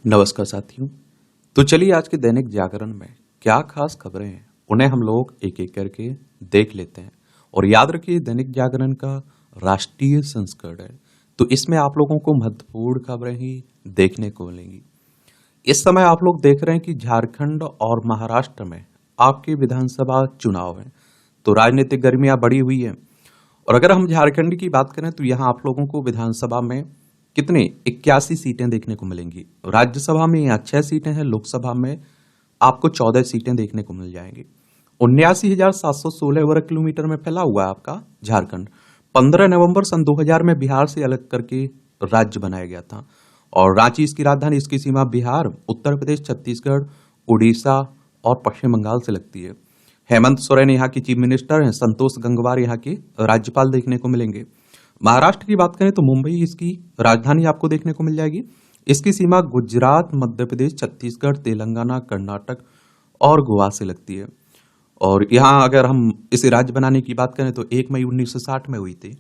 नमस्कार साथियों। तो चलिए आज के दैनिक जागरण में क्या खास खबरें हैं उन्हें हम लोग एक एक करके देख लेते हैं। और याद रखिए दैनिक जागरण का राष्ट्रीय संस्करण है, तो इसमें आप लोगों को महत्वपूर्ण खबरें ही देखने को मिलेंगी। इस समय आप लोग देख रहे हैं कि झारखंड और महाराष्ट्र में आपके विधानसभा चुनाव हैं, तो राजनीतिक गर्मियां बढ़ी हुई है। और अगर हम झारखंड की बात करें तो यहाँ आप लोगों को विधानसभा में कितने 81 सीटें देखने को मिलेंगी। राज्यसभा में यहाँ 6 सीटें हैं, लोकसभा में आपको 14 सीटें देखने को मिल जाएंगी। 79,716 वर्ग किलोमीटर में फैला हुआ है आपका झारखंड। 15 नवंबर सन 2000 में बिहार से अलग करके राज्य बनाया गया था और रांची इसकी राजधानी, इसकी सीमा बिहार, उत्तर प्रदेश, छत्तीसगढ़, उड़ीसा और पश्चिम बंगाल से लगती है। हेमंत सोरेन यहाँ की चीफ मिनिस्टर हैं, संतोष गंगवार यहाँ के राज्यपाल देखने को मिलेंगे। महाराष्ट्र की बात करें तो मुंबई इसकी राजधानी आपको देखने को मिल जाएगी। इसकी सीमा गुजरात, मध्य प्रदेश, छत्तीसगढ़, तेलंगाना, कर्नाटक और गोवा से लगती है। और यहाँ अगर हम इसे राज्य बनाने की बात करें तो 1 मई 1960 में हुई थी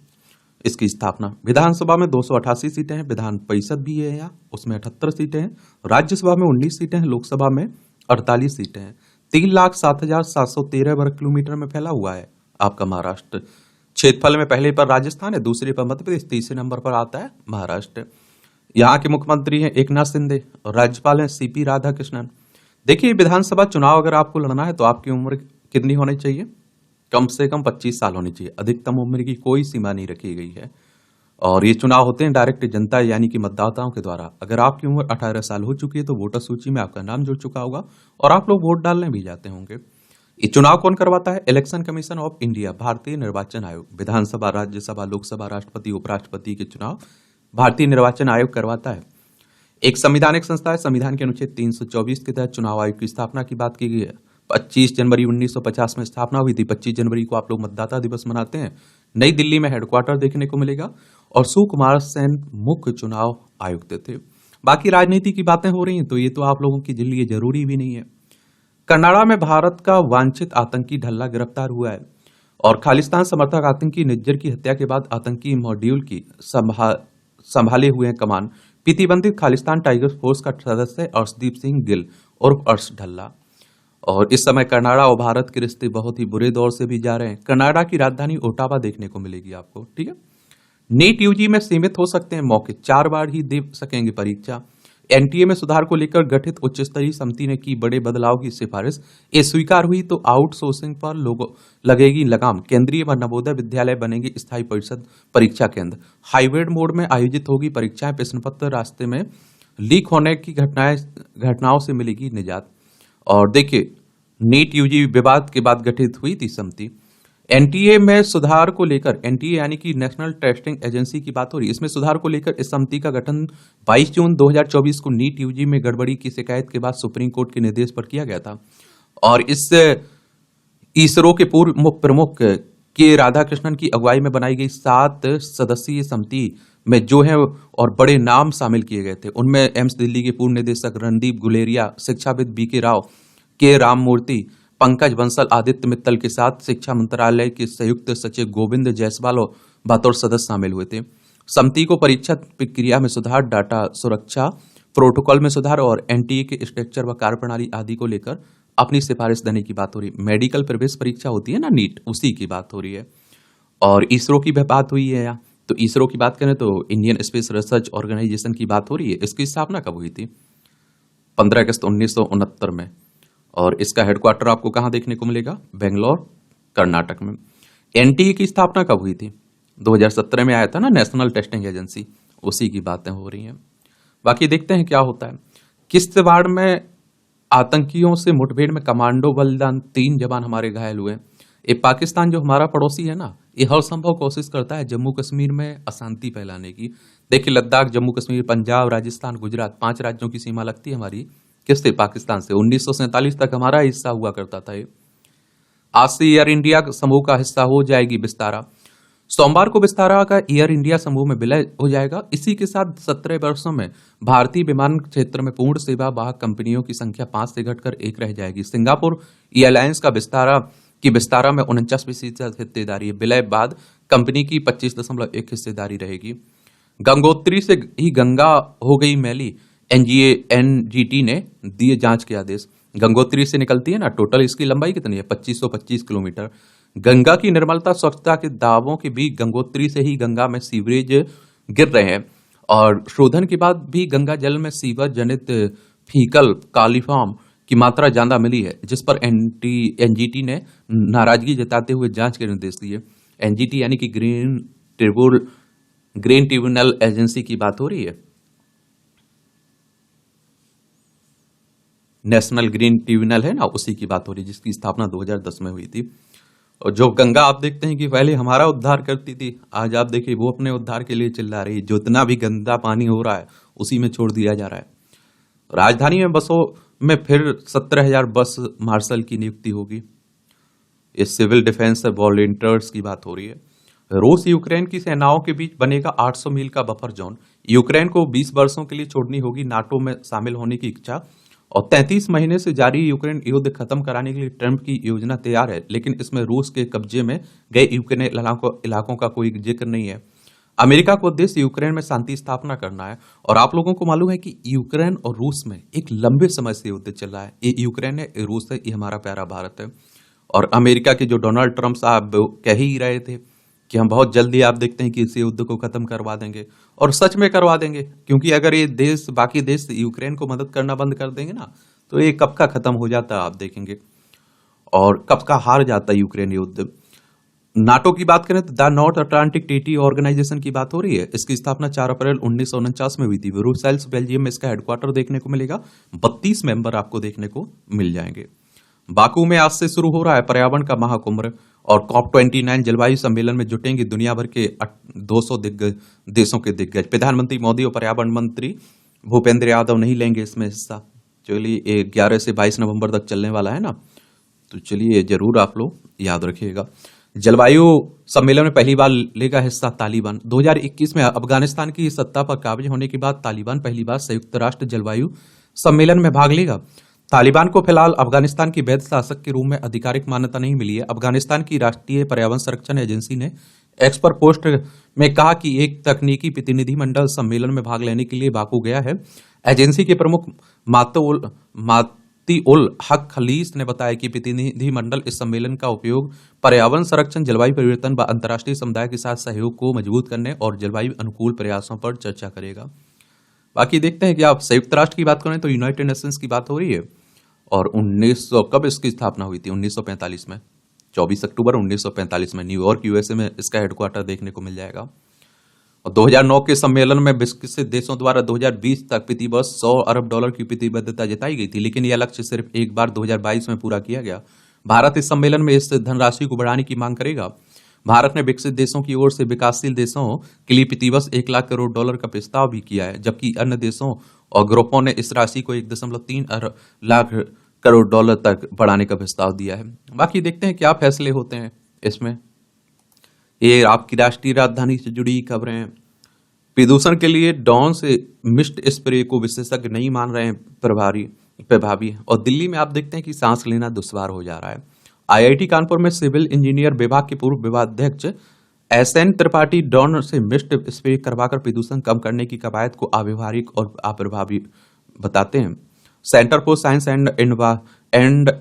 इसकी स्थापना। विधानसभा में 288 सीटें हैं, विधान परिषद भी है यहाँ, उसमें 78 सीटें हैं, राज्यसभा में 19 सीटें हैं, लोकसभा में 48 सीटें हैं। 3,07,713 वर्ग किलोमीटर में फैला हुआ है आपका महाराष्ट्र। क्षेत्रफल में पहले पर राजस्थान है, दूसरे पर मध्य प्रदेश, तीसरे नंबर पर आता है महाराष्ट्र। यहाँ के मुख्यमंत्री हैं एकनाथ शिंदे और राज्यपाल हैं सीपी राधाकृष्णन। देखिए विधानसभा चुनाव अगर आपको लड़ना है तो आपकी उम्र कितनी होनी चाहिए? कम से कम 25 साल होनी चाहिए। अधिकतम उम्र की कोई सीमा नहीं रखी गई है। और ये चुनाव होते हैं डायरेक्ट जनता यानी कि मतदाताओं के द्वारा। अगर आपकी उम्र 18 साल हो चुकी है तो वोटर सूची में आपका नाम जुड़ चुका होगा और आप लोग वोट डालने भी जाते होंगे। ये चुनाव कौन करवाता है? इलेक्शन कमीशन ऑफ इंडिया, भारतीय निर्वाचन आयोग। विधानसभा, राज्यसभा, लोकसभा, राष्ट्रपति, उपराष्ट्रपति के चुनाव भारतीय निर्वाचन आयोग करवाता है। एक संवैधानिक संस्था है। संविधान के अनुच्छेद 324 के तहत चुनाव आयोग की स्थापना की बात की गई है। 25 जनवरी 1950 में स्थापना हुई थी। 25 जनवरी को आप लोग मतदाता दिवस मनाते हैं। नई दिल्ली में हेडक्वार्टर देखने को मिलेगा और सुकुमार सेन मुख्य चुनाव आयुक्त थे। बाकी राजनीति की बातें हो रही हैं तो ये तो आप लोगों के लिए जरूरी भी नहीं है। कनाडा में भारत का वांछित आतंकी ढल्ला गिरफ्तार हुआ है और खालिस्तान समर्थक आतंकी निज्जर की हत्या के बाद आतंकी मॉड्यूल की संभाले हुए हैं कमान। प्रतिबंधित खालिस्तान टाइगर फोर्स का सदस्य अर्शदीप सिंह गिल उर्फ अर्श ढल्ला। और इस समय कनाडा और भारत के रिश्ते बहुत ही बुरे दौर से भी जा रहे हैं। कनाडा की राजधानी ओटावा देखने को मिलेगी आपको, ठीक है। नीट यूजी में सीमित हो सकते हैं मौके, 4 बार ही दे सकेंगे परीक्षा। एनटीए में सुधार को लेकर गठित उच्च स्तरीय समिति ने की बड़े बदलाव की सिफारिश। ये स्वीकार हुई तो आउटसोर्सिंग पर लोगों लगेगी लगाम। केंद्रीय व नवोदय विद्यालय बनेंगे स्थायी परिषद परीक्षा केंद्र। हाइब्रिड मोड में आयोजित होगी परीक्षाएं। प्रश्न पत्र रास्ते में लीक होने की घटनाओं से मिलेगी निजात। और देखिए नीट यूजी विवाद के बाद गठित हुई थी समिति। एनटीए में सुधार को लेकर, एनटीए यानी कि नेशनल टेस्टिंग एजेंसी की बात हो रही है, इसमें सुधार को लेकर इस समिति का गठन 22 जून 2024 को नीट यूजी में गड़बड़ी की शिकायत के बाद सुप्रीम कोर्ट के निर्देश पर किया गया था। और इस इसरो के पूर्व मुख्य प्रमुख के राधाकृष्णन की अगुवाई में बनाई गई 7 सदस्यीय समिति में जो है और बड़े नाम शामिल किए गए थे। उनमें एम्स दिल्ली के पूर्व निदेशक रणदीप गुलेरिया, शिक्षाविद बीके राव, के राममूर्ति, पंकज बंसल, आदित्य मित्तल के साथ शिक्षा मंत्रालय के संयुक्त सचिव गोविंद जायसवाल और बतौर सदस्य शामिल हुए थे। समिति को परीक्षा प्रक्रिया में सुधार, डाटा सुरक्षा, प्रोटोकॉल में सुधार और एनटीए के स्ट्रक्चर व कार्यप्रणाली आदि को लेकर अपनी सिफारिश देने की बात हो रही है। मेडिकल प्रवेश परीक्षा होती है ना नीट, उसी की बात हो रही है। और इसरो की भी बात हुई है यहाँ। तो इसरो की बात करें तो इंडियन स्पेस रिसर्च ऑर्गेनाइजेशन की बात हो रही है। इसकी स्थापना कब हुई थी? 15 अगस्त 1969 में। और इसका हेडक्वार्टर आपको कहां देखने को मिलेगा? बेंगलोर, कर्नाटक में। एनटीए की स्थापना कब हुई थी? 2017 में आया था ना, नेशनल टेस्टिंग एजेंसी, उसी की बातें हो रही हैं। बाकी देखते हैं क्या होता है। किश्तवाड़ में आतंकियों से मुठभेड़ में कमांडो बलिदान, 3 जवान हमारे घायल हुए। ये पाकिस्तान जो हमारा पड़ोसी है ना, ये हर संभव कोशिश करता है जम्मू कश्मीर में अशांति फैलाने की। देखिए लद्दाख, जम्मू कश्मीर, पंजाब, राजस्थान, गुजरात, 5 राज्यों की सीमा लगती है हमारी किससे? पाकिस्तान से। 1947 तक हमारा हिस्सा हुआ करता था ये। आज से एयर इंडिया समूह का हिस्सा हो जाएगी विस्तारा। सोमवार को विस्तारा का एयर इंडिया समूह में विलय हो जाएगा। इसी के साथ 17 वर्षों में भारतीय विमान क्षेत्र में पूर्ण सेवा वाहक कंपनियों की संख्या 5 से घटकर 1 रह जाएगी। सिंगापुर एयरलाइंस का विस्तारा में 49% हिस्सेदारी है। विलय बाद कंपनी की 25.1 हिस्सेदारी रहेगी। गंगोत्री से ही गंगा हो गई मैली, एनजीए एनजीटी ने दिए जांच के आदेश। गंगोत्री से निकलती है ना, टोटल इसकी लंबाई कितनी है? 2525 किलोमीटर। गंगा की निर्मलता स्वच्छता के दावों के बीच गंगोत्री से ही गंगा में सीवरेज गिर रहे हैं और शोधन के बाद भी गंगा जल में सीवर जनित फीकल कालिफॉर्म की मात्रा ज्यादा मिली है, जिस पर एनजीटी ने नाराजगी जताते हुए जांच के निर्देश दिए। एनजीटी यानी कि ग्रीन ट्रिब्यूनल एजेंसी की बात हो रही है। नेशनल ग्रीन ट्रिब्यूनल है ना, उसी की बात हो रही है, जिसकी स्थापना 2010 में हुई थी। और जो गंगा आप देखते हैं कि पहले हमारा उद्धार करती थी, आज आप देखिए वो अपने उद्धार के लिए चिल्ला रही है। जितना भी गंदा पानी हो रहा है उसी में छोड़ दिया जा रहा है। राजधानी में बसों में फिर 17,000 बस मार्शल की नियुक्ति होगी। इस सिविल डिफेंस वॉलंटियर्स की बात हो रही है। रूस यूक्रेन की सेनाओं के बीच बनेगा 800 मील का बफर जोन। यूक्रेन को 20 वर्षों के लिए छोड़नी होगी नाटो में शामिल होने की इच्छा। और 33 महीने से जारी यूक्रेन युद्ध खत्म कराने के लिए ट्रंप की योजना तैयार है, लेकिन इसमें रूस के कब्जे में गए यूक्रेन इलाकों का कोई जिक्र नहीं है। अमेरिका को उद्देश्य यूक्रेन में शांति स्थापना करना है। और आप लोगों को मालूम है कि यूक्रेन और रूस में एक लंबे समय से युद्ध चल रहा है। ये यूक्रेन है, रूस है, ये हमारा प्यारा भारत है। और अमेरिका के जो डोनाल्ड ट्रंप साहब कह ही रहे थे कि हम बहुत जल्दी आप देखते हैं कि इस युद्ध को खत्म करवा देंगे, और सच में करवा देंगे। क्योंकि अगर ये देश, बाकी देश यूक्रेन को मदद करना बंद कर देंगे ना, तो ये कब का खत्म हो जाता है आप देखेंगे, और कब का हार जाता है यूक्रेन युद्ध। नाटो की बात करें तो the North Atlantic treaty organisation की बात हो रही है। इसकी स्थापना 4 अप्रैल 1949 में हुई थी। ब्रुसेल्स बेल्जियम में इसका हेडक्वार्टर देखने को मिलेगा। 32 मेंबर आपको देखने को मिल जाएंगे। बाकू में आज से शुरू हो रहा है पर्यावरण का महाकुंभ, और COP29 जलवायु सम्मेलन में जुटेंगे दुनिया भर के 200 दिग्गज देशों के दिग्गज। प्रधानमंत्री मोदी और पर्यावरण मंत्री भूपेंद्र यादव नहीं लेंगे इसमें हिस्सा। चलिए 11 से 22 नवंबर तक चलने वाला है ना, तो चलिए जरूर आप लोग याद रखिएगा। जलवायु सम्मेलन में पहली बार लेगा हिस्सा तालिबान। 2021 में अफगानिस्तान की सत्ता पर काबिज होने के बाद तालिबान पहली बार संयुक्त राष्ट्र जलवायु सम्मेलन में भाग लेगा। तालिबान को फिलहाल अफगानिस्तान की वैध शासक के रूप में आधिकारिक मान्यता नहीं मिली है। अफगानिस्तान की राष्ट्रीय पर्यावरण संरक्षण एजेंसी ने एक्स पर पोस्ट में कहा कि एक तकनीकी प्रतिनिधिमंडल सम्मेलन में भाग लेने के लिए बाकू गया है। एजेंसी के प्रमुख माती उल हक खलीस ने बताया कि प्रतिनिधिमंडल इस सम्मेलन का उपयोग पर्यावरण संरक्षण, जलवायु परिवर्तन व अंतर्राष्ट्रीय समुदाय के साथ सहयोग को मजबूत करने और जलवायु अनुकूल प्रयासों पर चर्चा करेगा। बाकी देखते हैं कि आप संयुक्त राष्ट्र की बात करें तो यूनाइटेड नेशंस की बात हो रही है। और 1900 कब इसकी स्थापना हुई थी? 1945 में, 24 अक्टूबर 1945 में न्यूयॉर्क यूएसए में इसका हेडक्वार्टर देखने को मिल जाएगा। और 2009 के सम्मेलन में विकसित देशों द्वारा 2020 तक प्रति वर्ष $100 अरब की प्रतिबद्धता जताई गई थी, लेकिन यह लक्ष्य सिर्फ एक बार 2022 में पूरा किया गया। भारत इस सम्मेलन में इस धनराशि को बढ़ाने की मांग करेगा। भारत ने विकसित देशों की ओर से विकासशील देशों के लिए प्रतिवर्ष $1 लाख करोड़ का प्रस्ताव भी किया है, जबकि अन्य देशों और ग्रुपों ने इस राशि को 1.3 लाख करोड़ तक बढ़ाने का प्रस्ताव दिया है। बाकी देखते हैं क्या फैसले होते हैं इसमें। ये आपकी राष्ट्रीय राजधानी से जुड़ी खबरें हैं। प्रदूषण के लिए डॉन से मिस्ट स्प्रे को विशेषज्ञ नहीं मान रहे हैं प्रभावी। और दिल्ली में आप देखते हैं कि सांस लेना दुश्वार हो जा रहा है। आईआईटी कानपुर में सिविल इंजीनियर विभाग के पूर्व विभागाध्यक्ष SN त्रिपाठी डॉन से मिस्ट स्प्रे करवाकर प्रदूषण कम करने की कवायद को अव्यवहारिक और अप्रभावी बताते हैं। Centre for science and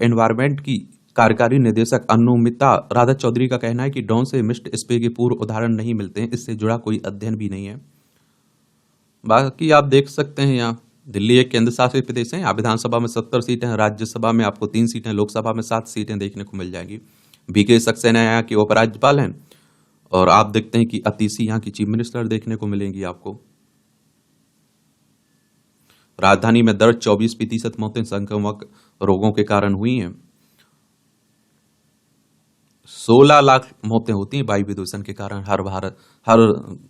environment की कार्यकारी निदेशक अनुमिता राधा चौधरी का कहना है कि डॉन से मिस्ट स्प्रे के पूर्व उदाहरण नहीं मिलते हैं, इससे जुड़ा कोई अध्ययन भी नहीं है। बाकी आप देख सकते हैं यहाँ दिल्ली एक केंद्र शासित प्रदेश है। यहाँ विधानसभा में 70 सीटें हैं, राज्यसभा में आपको 3 सीटें, लोकसभा में 7 सीटें देखने को मिल जाएंगी। BK सक्सेना यहाँ की उपराज्यपाल हैं, और आप देखते हैं कि अतिशी यहाँ की चीफ मिनिस्टर देखने को मिलेंगी आपको। राजधानी में दर्ज 24% मौतें संक्रामक रोगों के कारण हुई हैं। 16 लाख मौतें होती हैं वायु प्रदूषण के कारण हर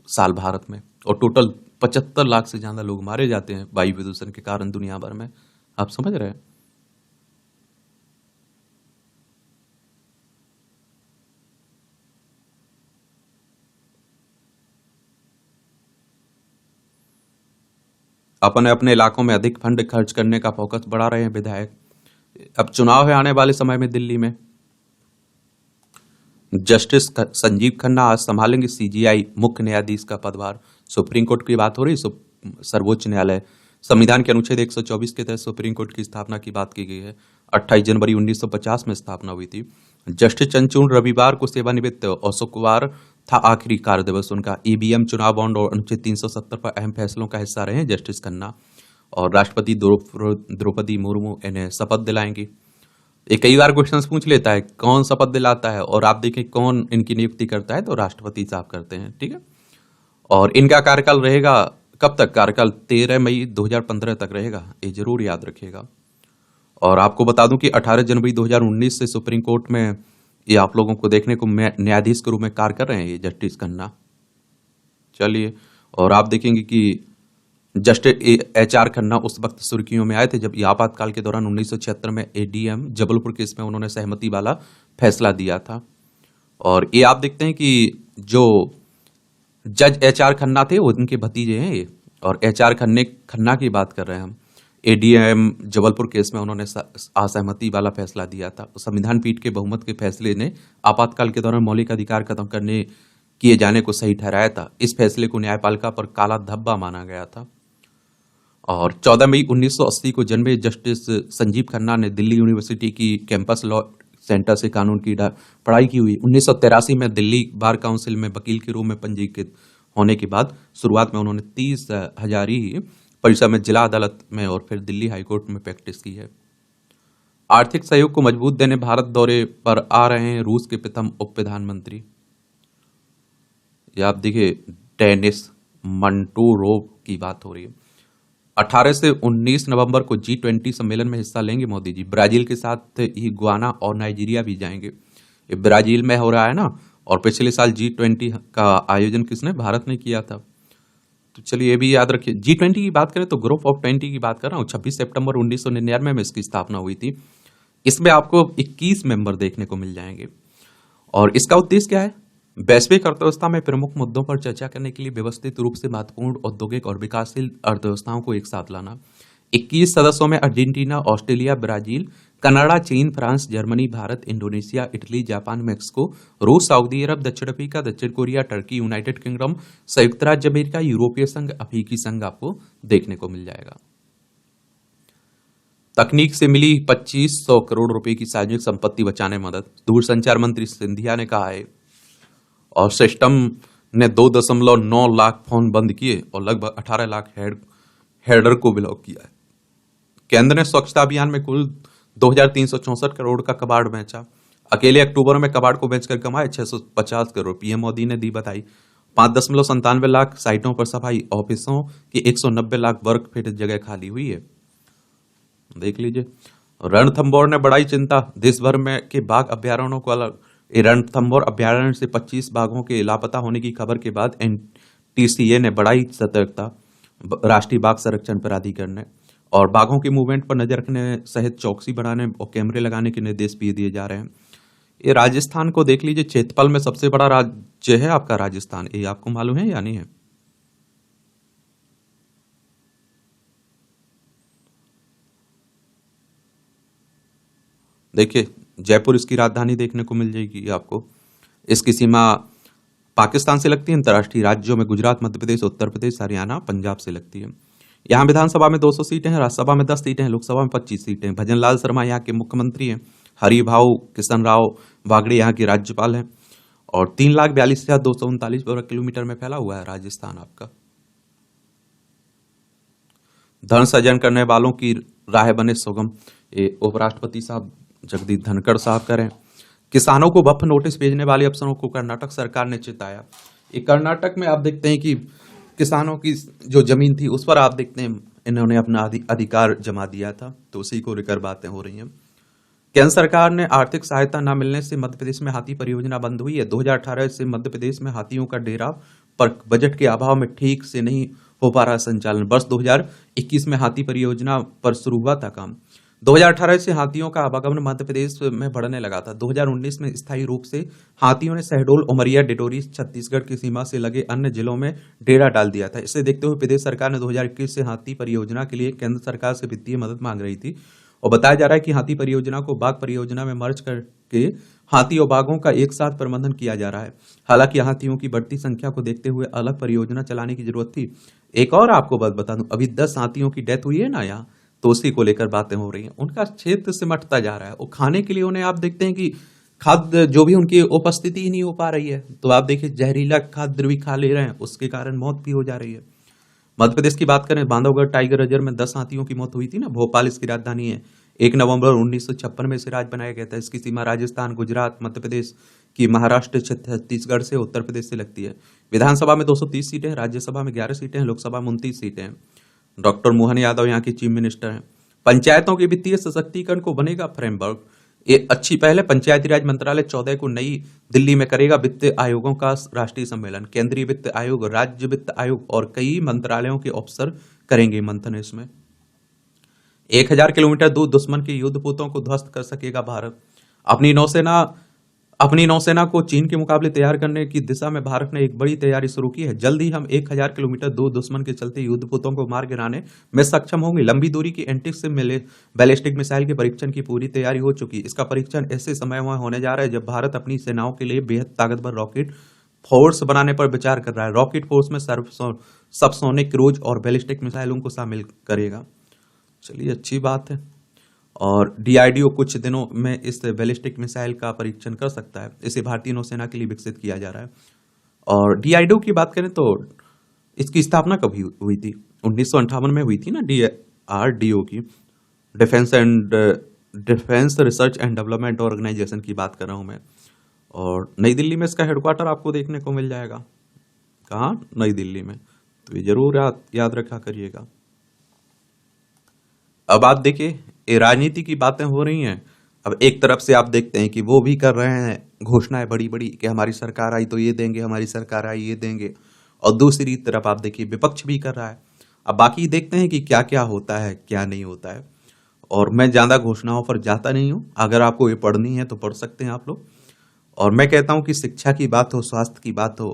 साल भारत में, और टोटल 75 लाख से ज्यादा लोग मारे जाते हैं वायु प्रदूषण के कारण दुनिया भर में। आप समझ रहे हैं? अपने अपने इलाकों में अधिक फंड खर्च करने का फोकस बढ़ा रहे हैं विधायक। अब चुनाव है आने वाले समय में दिल्ली में। जस्टिस संजीव खन्ना आज संभालेंगे CGI मुख्य न्यायाधीश का पदभार। सुप्रीम कोर्ट की बात हो रही, सर्वोच्च न्यायालय संविधान के अनुच्छेद 124 के तहत सुप्रीम कोर्ट की स्थापना की बात की गई है। 28 जनवरी 1950 में स्थापना हुई थी। जस्टिस चंद्रचूड़ रविवार को सेवानिवृत्त और शुक्रवार था आखिरी कार्य दिवस उनका। ईवीएम, चुनाव बॉन्ड और अनुच्छेद 370 पर अहम फैसलों का हिस्सा रहे हैं जस्टिस खन्ना। और राष्ट्रपति द्रौपदी मुर्मू इन्हें शपथ दिलाएंगी। ये कई बार क्वेश्चंस पूछ लेता है कौन शपथ दिलाता है, और आप देखें कौन इनकी नियुक्ति करता है, तो राष्ट्रपति साहब करते हैं। ठीक है। और इनका कार्यकाल रहेगा कब तक? कार्यकाल 13 मई 2015 तक रहेगा, ये जरूर याद रखिएगा। और आपको बता दूं कि 18 जनवरी 2019 से सुप्रीम कोर्ट में ये आप लोगों को देखने को न्यायाधीश के रूप में कार्य कर रहे हैं ये जस्टिस खन्ना। चलिए, और आप देखेंगे कि जस्टिस HR खन्ना उस वक्त सुर्खियों में आए थे जब आपातकाल के दौरान 1976 में ADM जबलपुर केस में उन्होंने सहमति वाला फैसला दिया था। और ये आप देखते हैं कि जो जज HR खन्ना थे वो उनके भतीजे हैं ये। और HR खन्ना की बात कर रहे हैं हम। ADM जबलपुर केस में उन्होंने असहमति वाला फैसला दिया था। संविधान पीठ के बहुमत के फैसले ने आपातकाल के दौरान मौलिक अधिकार खत्म करने किए जाने को सही ठहराया था। इस फैसले को न्यायपालिका पर काला धब्बा माना गया था। और 14 मई 1980 को जन्मे जस्टिस संजीव खन्ना ने दिल्ली यूनिवर्सिटी की कैंपस लॉ सेंटर से कानून की पढ़ाई की हुई। 1983 में दिल्ली बार काउंसिल में वकील के रूप में पंजीकृत होने के बाद शुरुआत में उन्होंने 30,000 परिसर में जिला अदालत में और फिर दिल्ली हाईकोर्ट में प्रैक्टिस की है। आर्थिक सहयोग को मजबूत देने भारत दौरे पर आ रहे हैं रूस के प्रथम उप प्रधानमंत्री। आप देखिए डेनिस मंटूरोव की बात हो रही है। 18 से 19 नवंबर को G20 सम्मेलन में हिस्सा लेंगे मोदी जी। ब्राजील के साथ ही गुयाना और नाइजीरिया भी जाएंगे। ये ब्राजील में हो रहा है ना, और पिछले साल G20 का आयोजन किसने? भारत ने किया था। तो चलिए ये भी याद रखिए। G20 की बात करें तो ग्रुप ऑफ 20 की बात कर रहा हूँ। 26 सितंबर 1999 में इसकी स्थापना हुई थी। इसमें आपको 21 मेंबर देखने को मिल जाएंगे। और इसका उद्देश्य क्या है? वैश्विक अर्थव्यवस्था में प्रमुख मुद्दों पर चर्चा करने के लिए व्यवस्थित रूप से महत्वपूर्ण औद्योगिक और विकासशील अर्थव्यवस्थाओं को एक साथ लाना। 21 सदस्यों में अर्जेंटीना, ऑस्ट्रेलिया, ब्राजील, कनाडा, चीन, France, Germany, Bharat, Indonesia, Italy, Japan, Mexico, रूस, सऊदी अरब, दक्षिण अफ्रीका, दक्षिण कोरिया, टर्की, यूनाइटेड किंगडम, संयुक्त राज्य अमेरिका, यूरोपीय संघ, अफ्रीकी संघ आपको देखने को मिल जाएगा। तकनीक से मिली 2500 करोड़ रुपए की सार्वजनिक संपत्ति बचाने में मदद, दूरसंचार मंत्री सिंधिया ने कहा है। और सिस्टम ने 2.9 लाख फोन बंद किए और लगभग 18 लाख हेडर को ब्लॉक किया है। केंद्र ने स्वच्छता अभियान में कुल 2,364 करोड़ का कबाड़ बेचा। अकेले अक्टूबर में कबाड़ को बेचकर कमाए 650 करोड़। पीएम मोदी ने दी बधाई। 5.97 लाख साइटों पर सफाई, ऑफिसों की 190 लाख वर्ग फीट जगह खाली हुई है। देख लीजिए। रणथंभौर ने बढ़ाई चिंता, देश भर में के बाघ अभ्यारण्यों को अलग। रणथंभौर अभ्यारण्य से 25 बाघों के लापता होने की खबर के बाद NTCA ने बढ़ाई सतर्कता। राष्ट्रीय बाघ संरक्षण प्राधिकरण ने और बाघों के मूवमेंट पर नजर रखने सहित चौकसी बढ़ाने और कैमरे लगाने के निर्देश भी दिए जा रहे हैं। ये राजस्थान को देख लीजिए, क्षेत्रफल में सबसे बड़ा राज्य है आपका राजस्थान। ये आपको मालूम है या नहीं है? देखिए, जयपुर इसकी राजधानी देखने को मिल जाएगी आपको। इसकी सीमा पाकिस्तान से लगती है। अंतर्राष्ट्रीय राज्यों में गुजरात, मध्य प्रदेश, उत्तर प्रदेश, हरियाणा, पंजाब से लगती है। यहाँ विधानसभा में 200 सीटें हैं, राज्यसभा में 10 सीटें हैं, लोकसभा में 25 सीटें हैं। भजनलाल शर्मा यहाँ के मुख्यमंत्री हैं। हरिभाऊ किशन राव वागड़े यहाँ के राज्यपाल हैं। और 3,42,239 वर्ग किलोमीटर में फैला हुआ है राजस्थान आपका। धन सृजन करने वालों की राह बने सुगम, ये उपराष्ट्रपति साहब जगदीप धनखड़ साहब करें। किसानों को बफ नोटिस भेजने वाले अफसरों को कर्नाटक सरकार ने चिताया। ये कर्नाटक में आप देखते हैं कि किसानों की जो जमीन थी उस पर आप देखते हैं इन्होंने अपना अधिकार जमा दिया था, तो उसी को लेकर बातें हो रही हैं। केंद्र सरकार ने आर्थिक सहायता न मिलने से मध्य प्रदेश में हाथी परियोजना बंद हुई है। 2018 से मध्य प्रदेश में हाथियों का डेरा पर बजट के अभाव में ठीक से नहीं हो पा रहा संचालन। वर्ष 2021 में हाथी परियोजना पर शुरू हुआ था काम। 2018 से हाथियों का आवागमन मध्य प्रदेश में बढ़ने लगा था। 2019 में स्थायी रूप से हाथियों ने शहडोल, उमरिया, डिडोरी, छत्तीसगढ़ की सीमा से लगे अन्य जिलों में डेरा डाल दिया था। इसे देखते हुए प्रदेश सरकार ने 2021 से हाथी परियोजना के लिए केंद्र सरकार से वित्तीय मदद मांग रही थी। और बताया जा रहा है कि हाथी परियोजना को बाघ परियोजना में मर्ज करके हाथी और बाघों का एक साथ प्रबंधन किया जा रहा है। हालांकि हाथियों की बढ़ती संख्या को देखते हुए अलग परियोजना चलाने की जरूरत थी। एक और आपको बात बता दूं, अभी 10 हाथियों की डेथ हुई है ना यहाँ, तो उसी को लेकर बातें हो रही हैं। उनका क्षेत्र सिमटता जा रहा है, वो खाने के लिए उन्हें आप देखते हैं कि खाद्य जो भी उनकी उपस्थिति ही नहीं हो पा रही है, तो आप देखिए जहरीला खाद्य भी खा ले रहे हैं, उसके कारण मौत भी हो जा रही है। मध्य प्रदेश की बात करें, बांधवगढ़ टाइगर रिजर्व में 10 हाथियों की मौत हुई थी ना, भोपाल इसकी राजधानी है। 1 नवंबर 1956 में इसे राज्य बनाया गया था। इसकी सीमा राजस्थान, गुजरात, मध्य प्रदेश की, महाराष्ट्र, छत्तीसगढ़ से, उत्तर प्रदेश से लगती है। विधानसभा में 230 सीटें हैं, राज्यसभा में 11 सीटें हैं, लोकसभा में 29 सीटें हैं। डॉक्टर मोहन यादव यहाँ के चीफ मिनिस्टर हैं। पंचायतों के वित्तीय सशक्तिकरण को बनेगा फ्रेमवर्क। ये अच्छी पहल है। पंचायती राज मंत्रालय 14 को नई दिल्ली में करेगा वित्त आयोगों का राष्ट्रीय सम्मेलन। केंद्रीय वित्त आयोग, राज्य वित्त आयोग और कई मंत्रालयों के अफसर करेंगे मंथन इसमें। 1000 किलोमीटर दूर दुश्मन के युद्धपोतों को ध्वस्त कर सकेगा भारत। अपनी नौसेना अपनी नौसेना को चीन के मुकाबले तैयार करने की दिशा में भारत ने एक बड़ी तैयारी शुरू की है। जल्द ही हम 1000 किलोमीटर दूर दुश्मन के चलते युद्धपोतों को मार गिराने में सक्षम होंगे। लंबी दूरी की एंटी से मिले बैलिस्टिक मिसाइल के परीक्षण की पूरी तैयारी हो चुकी है। इसका परीक्षण ऐसे समय में होने जा रहा है जब भारत अपनी सेनाओं के लिए बेहद ताकतवर रॉकेट फोर्स बनाने पर विचार कर रहा है। रॉकेट फोर्स में सबसोनिक, क्रूज और बैलिस्टिक मिसाइलों को शामिल करेगा। चलिए, अच्छी बात है। और डीआरडीओ कुछ दिनों में इस बैलिस्टिक मिसाइल का परीक्षण कर सकता है। इसे भारतीय नौसेना के लिए विकसित किया जा रहा है। और डीआरडीओ की बात करें तो इसकी स्थापना कभी हुई थी? 1958 में हुई थी ना, डीआरडीओ की, defence research and development organisation की बात कर रहा हूं मैं। और नई दिल्ली में इसका हेडक्वार्टर आपको देखने को मिल जाएगा। कहाँ? नई दिल्ली में। तो ये जरूर याद रखा करिएगा। अब आप देखिए, ये राजनीति की बातें हो रही हैं। अब एक तरफ से आप देखते हैं कि वो भी कर रहे हैं घोषणाएं बड़ी बड़ी कि हमारी सरकार आई तो ये देंगे, हमारी सरकार आई ये देंगे, और दूसरी तरफ आप देखिए विपक्ष भी कर रहा है। अब बाकी देखते हैं कि क्या क्या होता है, क्या नहीं होता है। और मैं ज्यादा घोषणाओं पर जाता नहीं हूं। अगर आपको ये पढ़नी है तो पढ़ सकते हैं आप लोग। और मैं कहता हूं कि शिक्षा की बात हो, स्वास्थ्य की बात हो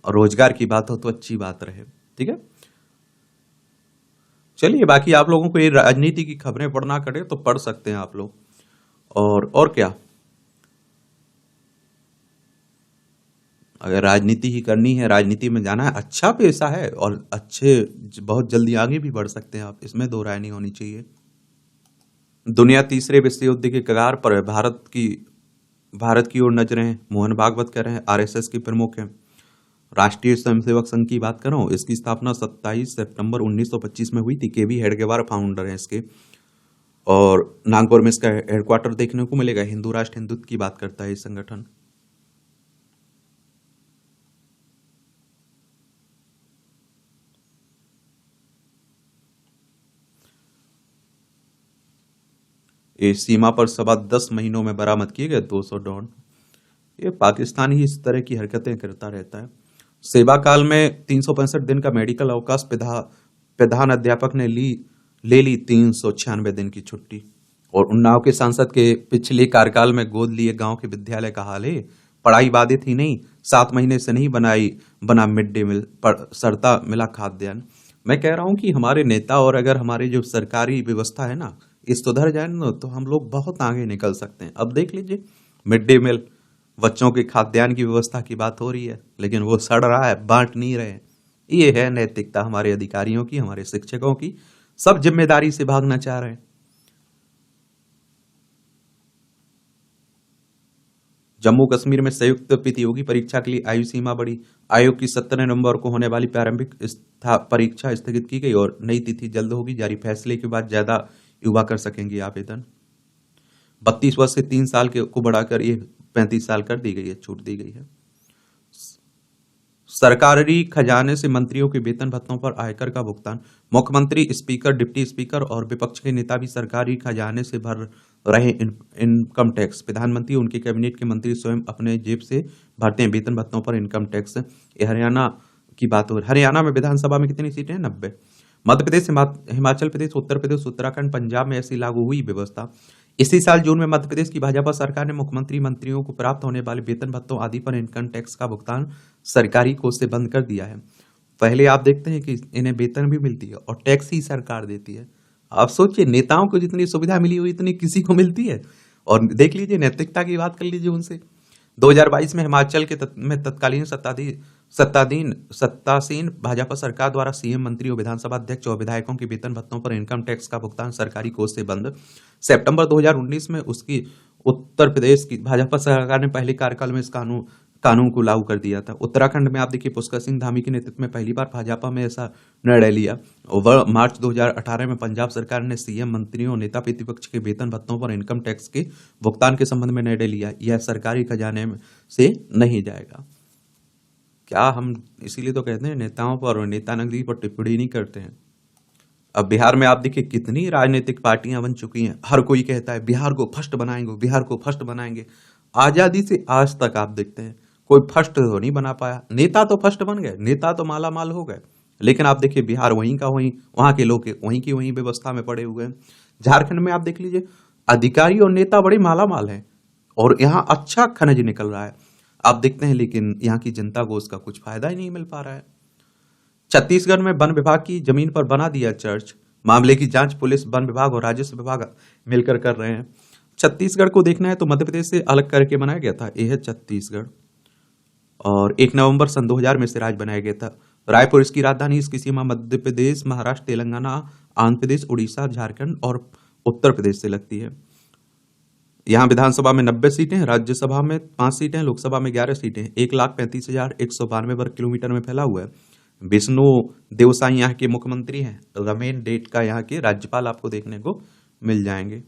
और रोजगार की बात हो तो अच्छी बात रहे। ठीक है, चलिए, बाकी आप लोगों को ये राजनीति की खबरें पढ़ना करे तो पढ़ सकते हैं आप लोग। और क्या, अगर राजनीति ही करनी है, राजनीति में जाना है, अच्छा पेशा है और बहुत जल्दी आगे भी बढ़ सकते हैं आप, इसमें दो राय नहीं होनी चाहिए। दुनिया तीसरे विश्व युद्ध के कगार पर है। भारत की ओर नजरें। मोहन भागवत कह रहे हैं, आरएसएस के प्रमुख हैं। राष्ट्रीय स्वयंसेवक संघ की बात कर रहा हूँ, इसकी स्थापना 27 सितंबर 1925 में हुई थी। केवी हेडगेवार फाउंडर है इसके। और नागपुर में इसका हेडक्वार्टर देखने को मिलेगा। हिंदू राष्ट्र हिंदुत्व की बात करता है ये संगठन। ये सीमा पर 10 महीनों में बरामद किए गए 200 ड्रोन। ये पाकिस्तान ही इस तरह की हरकतें करता रहता है। सेवा काल में 365 दिन का मेडिकल अवकाश प्रधान अध्यापक ने ले ली 396 दिन की छुट्टी। और उन्नाव के सांसद के पिछले कार्यकाल में गोद लिए गांव के विद्यालय का हाल है। पढ़ाई बाधित ही नहीं, 7 महीने से नहीं बना मिड डे मील, सड़ता मिला खाद्यान्न। मैं कह रहा हूं कि हमारे नेता और अगर हमारी जो सरकारी व्यवस्था है ना, इस सुधर जाए ना, तो हम लोग बहुत आगे निकल सकते हैं। अब देख लीजिए, मिड डे मील, बच्चों के खाद्यान्न की व्यवस्था की बात हो रही है, लेकिन वो सड़ रहा है, बांट नहीं रहे। ये है नैतिकता हमारे अधिकारियों की, हमारे शिक्षकों की। सब जिम्मेदारी से भागना चाह रहे हैं। जम्मू कश्मीर में संयुक्त प्रतियोगी परीक्षा के लिए आयु सीमा बढ़ी। आयोग की 17 नवंबर को होने वाली प्रारंभिक परीक्षा स्थगित की गई और नई तिथि जल्द होगी जारी। फैसले के बाद ज्यादा युवा कर सकेंगे आवेदन। 32 वर्ष से 3 साल को बढ़ाकर ये 35 साल कर दी गई है, छूट दी गई है। सरकारी खजाने से मंत्रियों के वेतन भत्तों पर आयकर का भुगतान। मुख्यमंत्री, स्पीकर, डिप्टी स्पीकर और विपक्ष के नेता भी सरकारी खजाने से भर रहे इनकम टैक्स। प्रधानमंत्री, उनके कैबिनेट के मंत्री स्वयं अपने जेब से भरते हैं वेतन भत्तों पर इनकम टैक्स। हरियाणा की बात हो, हरियाणा में विधानसभा में कितनी सीटें हैं? 90। मध्य प्रदेश, हिमाचल प्रदेश, उत्तर प्रदेश, उत्तराखंड, पंजाब में ऐसी लागू हुई व्यवस्था। इसी साल जून में मध्य प्रदेश की भाजपा सरकार ने मुख्यमंत्री, मंत्रियों को प्राप्त होने वाले वेतन भत्तों आदि पर इनकम टैक्स का भुगतान सरकारी कोष से बंद कर दिया है। पहले आप देखते हैं कि इन्हें वेतन भी मिलती है और टैक्स ही सरकार देती है। आप सोचिए, नेताओं को जितनी सुविधा मिली हुई इतनी किसी को मिलती है। और देख लीजिए, नैतिकता की बात कर लीजिए उनसे। 2022 में हिमाचल में तत्कालीन सत्तासीन भाजपा सरकार द्वारा सीएम, मंत्री और विधानसभा अध्यक्ष और विधायकों के वेतन भत्तों पर इनकम टैक्स का भुगतान सरकारी कोष से बंद। सितंबर 2019 में उसकी उत्तर प्रदेश की भाजपा सरकार ने पहले कार्यकाल में इस कानून को लागू कर दिया था। उत्तराखंड में आप देखिए पुष्कर सिंह धामी के नेतृत्व में पहली बार भाजपा में ऐसा निर्णय लिया। और मार्च 2018 में पंजाब सरकार ने सीएम, मंत्रियों और नेता प्रतिपक्ष के वेतन भत्तों पर इनकम टैक्स के भुगतान के संबंध में निर्णय लिया। यह सरकारी खजाने से नहीं जाएगा। क्या हम इसीलिए तो कहते हैं नेताओं पर और नेतागिरी पर टिप्पणी नहीं करते हैं। अब बिहार में आप देखिए कितनी राजनीतिक पार्टियां बन चुकी हैं। हर कोई कहता है बिहार को फर्स्ट बनाएंगे, बिहार को फर्स्ट बनाएंगे। आजादी से आज तक आप देखते हैं कोई फर्स्ट तो नहीं बना पाया। नेता तो फर्स्ट बन गए, नेता तो माला माल हो गए, लेकिन आप देखिए बिहार वहीं का वहीं, वहां के लोग वहीं की वहीं व्यवस्था में पड़े हुए हैं। झारखंड में आप देख लीजिए अधिकारी और नेता बड़े माला माल हैं और यहाँ अच्छा खनिज निकल रहा है, आप देखते हैं, लेकिन यहाँ की जनता को उसका कुछ फायदा ही नहीं मिल पा रहा है। छत्तीसगढ़ में वन विभाग की जमीन पर बना दिया चर्च। मामले की जांच पुलिस, वन विभाग और राजस्व विभाग मिलकर कर रहे हैं। छत्तीसगढ़ को देखना है तो मध्य प्रदेश से अलग करके बनाया गया था। यह है छत्तीसगढ़ और 1 नवंबर सन 2000 में से राज्य बनाया गया था। रायपुर इसकी राजधानी, इसकी सीमा मध्य प्रदेश, महाराष्ट्र, तेलंगाना, आंध्र प्रदेश, उड़ीसा, झारखंड और उत्तर प्रदेश से लगती है। यहाँ विधानसभा में 90 सीटें, राज्यसभा में 5 सीटें, लोकसभा में 11 सीटें। 1,35,192 वर्ग किलोमीटर में फैला हुआ है। विष्णु देवसाई यहाँ के मुख्यमंत्री हैं। रमेन डेट का यहाँ के राज्यपाल आपको देखने को मिल जाएंगे।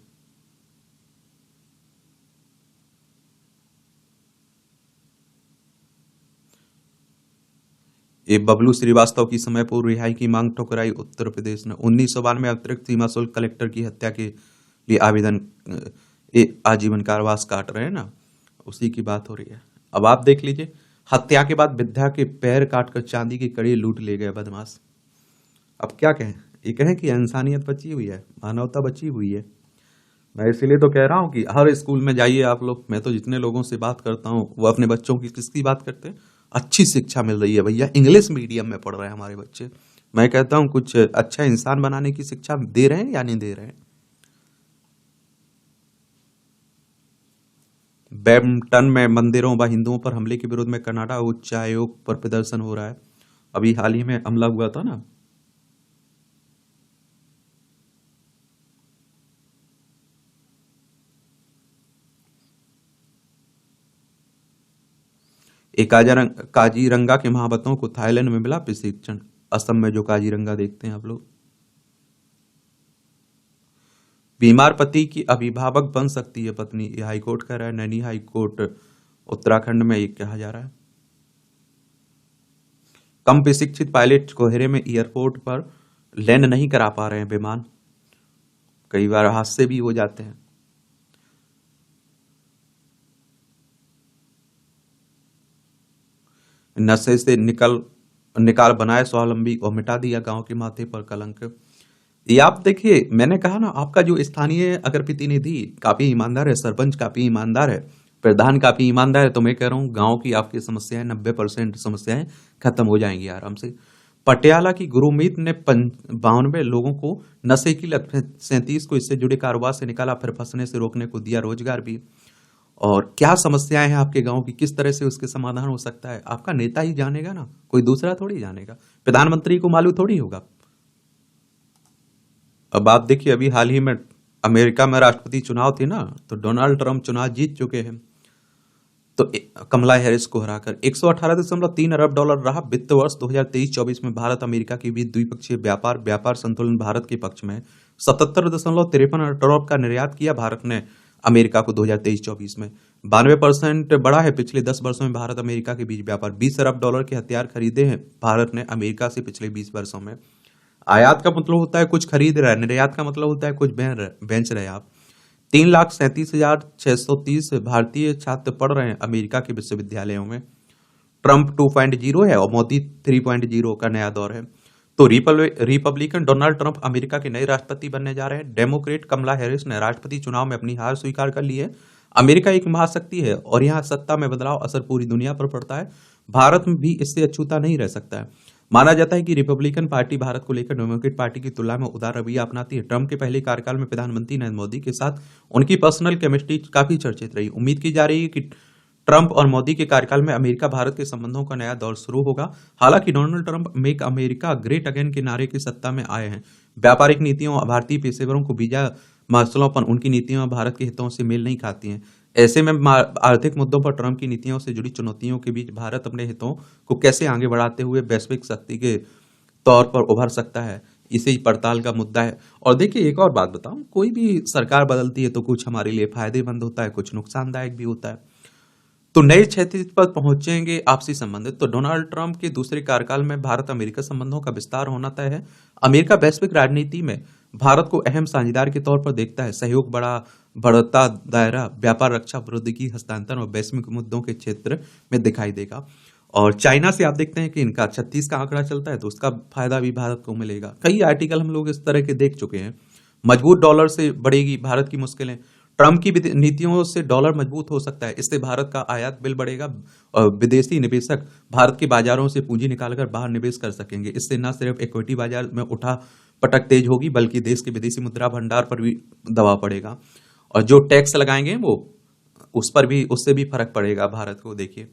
ये बबलू श्रीवास्तव की समय पूर्व रिहाई की मांग ठुकराई उत्तर प्रदेश ने। 1992 अतिरिक्त सीमा शुल्क कलेक्टर की हत्या के लिए आवेदन, आजीवन कारावास काट रहे हैं ना, उसी की बात हो रही है। अब आप देख लीजिए हत्या के बाद विद्या के पैर काटकर चांदी की कड़ी लूट ले गए बदमाश। अब क्या कहें, ये कहें कि इंसानियत बची हुई है, मानवता बची हुई है। मैं इसीलिए तो कह रहा हूँ कि हर स्कूल में जाइए आप लोग। मैं तो जितने लोगों से बात करता हूँ वो अपने बच्चों की किसकी बात करते हैं, अच्छी शिक्षा मिल रही है भैया। इंग्लिश मीडियम में पढ़ रहे हैं हमारे बच्चे। मैं कहता हूँ कुछ अच्छा इंसान बनाने की शिक्षा दे रहे हैं या नहीं दे रहे हैं। बैडमिंटन में मंदिरों व हिंदुओं पर हमले के विरोध में कर्नाटक उच्चायोग पर प्रदर्शन हो रहा है। अभी हाल ही में हमला हुआ था ना। एक काजीरंगा के महावतों को थाईलैंड में मिला प्रशिक्षण। असम में जो काजीरंगा देखते हैं आप लोग। बीमार पति की अभिभावक बन सकती है पत्नी, यह हाईकोर्ट कह रहा है। नैनी हाईकोर्ट उत्तराखंड में ये कहा जा रहा है। कम प्रशिक्षित पायलट कोहरे में एयरपोर्ट पर लैंड नहीं करा पा रहे हैं विमान। कई बार हादसे भी हो जाते हैं। नशे से निकाल बनाए स्वावलंबी और मिटा दिया गांव के माथे पर कलंक। ये आप देखिए, मैंने कहा ना, आपका जो स्थानीय अगर प्रतिनिधि काफी ईमानदार है, सरपंच काफी ईमानदार है, प्रधान काफी ईमानदार है, तो मैं कह रहा हूँ गांव की आपकी समस्याएं 90% समस्याएं खत्म हो जाएंगी आराम से। पटियाला की गुरुमीत ने 92 लोगों को नशे की लत, 37 को इससे जुड़े कारोबार से निकाला, फिर फंसने से रोकने को दिया रोजगार भी। और क्या समस्याएं हैं आपके गांव की, किस तरह से उसके समाधान हो सकता है, आपका नेता ही जानेगा ना, कोई दूसरा थोड़ी जानेगा। प्रधानमंत्री को मालूम थोड़ी होगा। अब आप देखिए अभी हाल ही में अमेरिका में राष्ट्रपति चुनाव थे ना, तो डोनाल्ड ट्रंप चुनाव जीत चुके हैं। तो कमला हैरिस को हराकर 118.3 अरब डॉलर रहा वित्त वर्ष 2023-24 में भारत अमेरिका के बीच द्विपक्षीय व्यापार संतुलन भारत के पक्ष में। 77.53 अरब डॉलर का निर्यात किया भारत ने अमेरिका को 2023-24 में। 92% बढ़ा है पिछले 10 वर्षों में भारत अमेरिका के बीच व्यापार। 20 अरब डॉलर के हथियार खरीदे हैं भारत ने अमेरिका से पिछले 20 वर्षों में। आयात का मतलब होता है कुछ खरीद रहा है, निर्यात का मतलब होता है कुछ बेच रहे हैं आप। 3,37,630 भारतीय छात्र पढ़ रहे हैं अमेरिका के विश्वविद्यालयों में। ट्रंप 2.0 है और मोदी 3.0 का नया दौर है। तो रिपब्लिकन डोनाल्ड ट्रंप अमेरिका के नए राष्ट्रपति बनने जा रहे हैं। डेमोक्रेट कमला हैरिस ने राष्ट्रपति चुनाव में अपनी हार स्वीकार कर ली है। अमेरिका एक महाशक्ति है और यहाँ सत्ता में बदलाव असर पूरी दुनिया पर पड़ता है। भारत में भी इससे अछूता नहीं रह सकता है। माना जाता है कि रिपब्लिकन पार्टी भारत को लेकर डेमोक्रेट पार्टी की तुलना में उदार रवैया अपनाती है। ट्रंप के पहले कार्यकाल में प्रधानमंत्री नरेंद्र मोदी के साथ उनकी पर्सनल केमिस्ट्री काफी चर्चित रही। उम्मीद की जा रही है कि ट्रंप और मोदी के कार्यकाल में अमेरिका भारत के संबंधों का नया दौर शुरू होगा। हालांकि Donald Trump make America great again के नारे के सत्ता में आए हैं। व्यापारिक नीतियों, भारतीय पेशेवरों को वीजा मसलों पर उनकी नीतियां भारत के हितों से मेल नहीं खाती हैं। ऐसे में आर्थिक मुद्दों पर ट्रंप की नीतियों से जुड़ी चुनौतियों के बीच भारत अपने हितों को कैसे आगे बढ़ाते हुए वैश्विक शक्ति के तौर पर उभर सकता है, इसे ही पड़ताल का मुद्दा है। और देखिए, एक और बात बताऊं, कोई भी सरकार बदलती है तो कुछ हमारे लिए फायदेमंद होता है, कुछ नुकसानदायक भी होता है। तो नए क्षितिज पर पहुंचेंगे आपसी संबंधित। तो डोनाल्ड ट्रंप के दूसरे कार्यकाल में भारत अमेरिका संबंधों का विस्तार होना तय है। अमेरिका वैश्विक राजनीति में भारत को अहम साझेदार के तौर पर देखता है। सहयोग बढ़ता दायरा व्यापार, रक्षा, प्रौद्योगिकी हस्तांतरण और वैश्विक मुद्दों के क्षेत्र में दिखाई देगा। और चाइना से आप देखते हैं कि इनका 36 का आंकड़ा चलता है, तो उसका फायदा भी भारत को मिलेगा। कई आर्टिकल हम लोग इस तरह के देख चुके हैं। मजबूत डॉलर से बढ़ेगी भारत की मुश्किलें। ट्रंप की नीतियों से डॉलर मजबूत हो सकता है, इससे भारत का आयात बिल बढ़ेगा और विदेशी निवेशक भारत के बाजारों से पूंजी निकालकर बाहर निवेश कर सकेंगे। इससे न सिर्फ इक्विटी बाजार में उठा पटक तेज होगी, बल्कि देश के विदेशी मुद्रा भंडार पर भी दबाव पड़ेगा। और जो टैक्स लगाएंगे वो उस पर भी, उससे भी फर्क पड़ेगा भारत को। देखिए,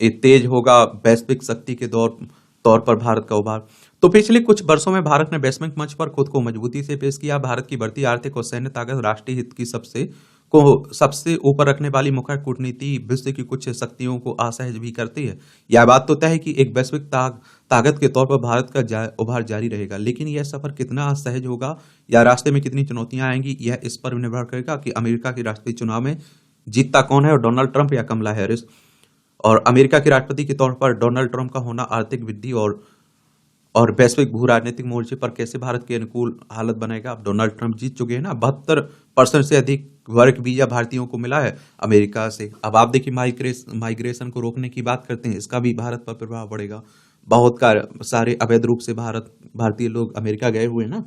तेज होगा वैश्विक शक्ति के तौर पर भारत का उभार। तो पिछले कुछ वर्षों में भारत ने वैश्विक मंच पर खुद को मजबूती से पेश किया। भारत की बढ़ती आर्थिक और सैन्य ताकत राष्ट्रीय हित की सबसे ऊपर रखने वाली मुखर कूटनीति विश्व की कुछ शक्तियों को असहज भी करती है। यह बात तो तय है कि एक वैश्विक ताकत के तौर पर भारत का उभार जारी रहेगा, लेकिन यह सफर कितना असहज होगा या रास्ते में कितनी चुनौतियां आएंगी, यह इस पर निर्भर करेगा कि अमेरिका के राष्ट्रीय चुनाव में जीतता कौन है, और डोनाल्ड ट्रंप या कमला हैरिस। और अमेरिका के राष्ट्रपति के तौर पर डोनाल्ड ट्रंप का होना आर्थिक वृद्धि और वैश्विक भू राजनीतिक मोर्चे पर कैसे भारत के अनुकूल हालत बनाएगा। अब डोनाल्ड ट्रंप जीत चुके हैं ना, 72% से अधिक वर्क वीजा भारतीयों को मिला है अमेरिका से। अब आप देखिए, माइग्रेशन को रोकने की बात करते हैं, इसका भी भारत पर प्रभाव पड़ेगा। बहुत सारे अवैध रूप से भारतीय लोग अमेरिका गए हुए हैं ना,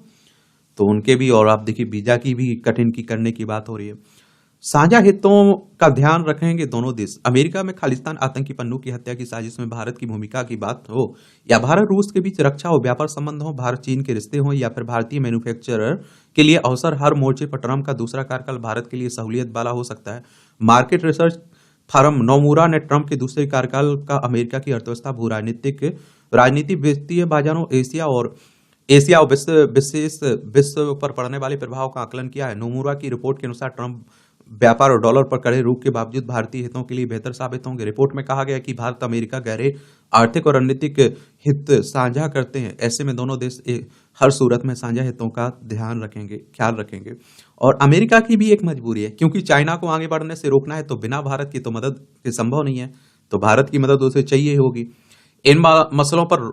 तो उनके भी, और आप देखिए वीजा की भी कठिन की करने की बात हो रही है। साझा हितों का ध्यान रखेंगे दोनों देश। अमेरिका में खालिस्तान आतंकी पन्नू की हत्या की साजिश में भारत की भूमिका की बात हो, या भारत रूस के बीच रक्षा और व्यापार संबंध हो, भारत चीन के रिश्ते हो, या फिर भारतीय मैन्युफैक्चरर के लिए अवसर, हर मोर्चे पर ट्रंप का दूसरा कार्यकाल भारत के लिए सहूलियत वाला हो सकता है। मार्केट रिसर्च फर्म नोमुरा ने ट्रंप के दूसरे कार्यकाल का अमेरिका की अर्थव्यवस्था, भू राजनीति, वित्तीय बाजारों, एशिया और विश्व पर पड़ने वाले प्रभाव का आकलन किया है। नोमुरा की रिपोर्ट के अनुसार ट्रंप व्यापार और डॉलर पर कड़े रुख के बावजूद भारतीय हितों के लिए बेहतर साबित होंगे। रिपोर्ट में कहा गया कि भारत अमेरिका गहरे आर्थिक और रणनीतिक हित साझा करते हैं। ऐसे में दोनों देश हर सूरत में साझा हितों का ख्याल रखेंगे। और अमेरिका की भी एक मजबूरी है, क्योंकि चाइना को आगे बढ़ने से रोकना है, तो बिना भारत की तो मदद के संभव नहीं है, तो भारत की मदद उसे चाहिए होगी। इन मसलों पर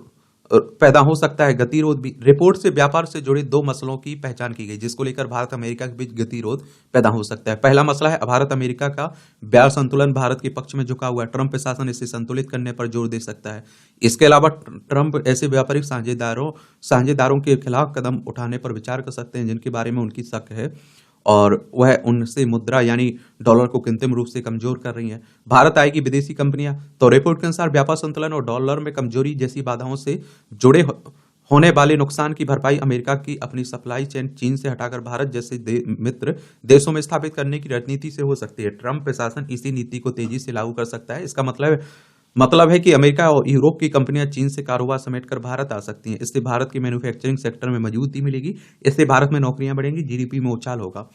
पैदा हो सकता है गतिरोध भी। रिपोर्ट से व्यापार से जुड़े 2 मसलों की पहचान की गई, जिसको लेकर भारत अमेरिका के बीच गतिरोध पैदा हो सकता है। पहला मसला है भारत अमेरिका का व्यापार संतुलन भारत के पक्ष में झुका हुआ है। ट्रंप प्रशासन इसे संतुलित करने पर जोर दे सकता है। इसके अलावा ट्रंप ऐसे व्यापारिक साझेदारों के खिलाफ कदम उठाने पर विचार कर सकते हैं जिनके बारे में उनकी शक है, और वह उनसे मुद्रा यानी डॉलर को कृत्रिम रूप से कमजोर कर रही है। भारत आएगी विदेशी कंपनियां, तो रिपोर्ट के अनुसार व्यापार संतुलन और डॉलर में कमजोरी जैसी बाधाओं से जुड़े होने वाले नुकसान की भरपाई अमेरिका की अपनी सप्लाई चेन चीन से हटाकर भारत जैसे मित्र देशों में स्थापित करने की रणनीति से हो सकती है। ट्रंप प्रशासन इसी नीति को तेजी से लागू कर सकता है। इसका मतलब है कि अमेरिका और यूरोप की कंपनियां चीन से कारोबार समेटकर भारत आ सकती हैं। इससे भारत के मैन्युफैक्चरिंग सेक्टर में मजबूती मिलेगी। इससे भारत में नौकरियां बढ़ेंगी, जीडीपी में उछाल होगा।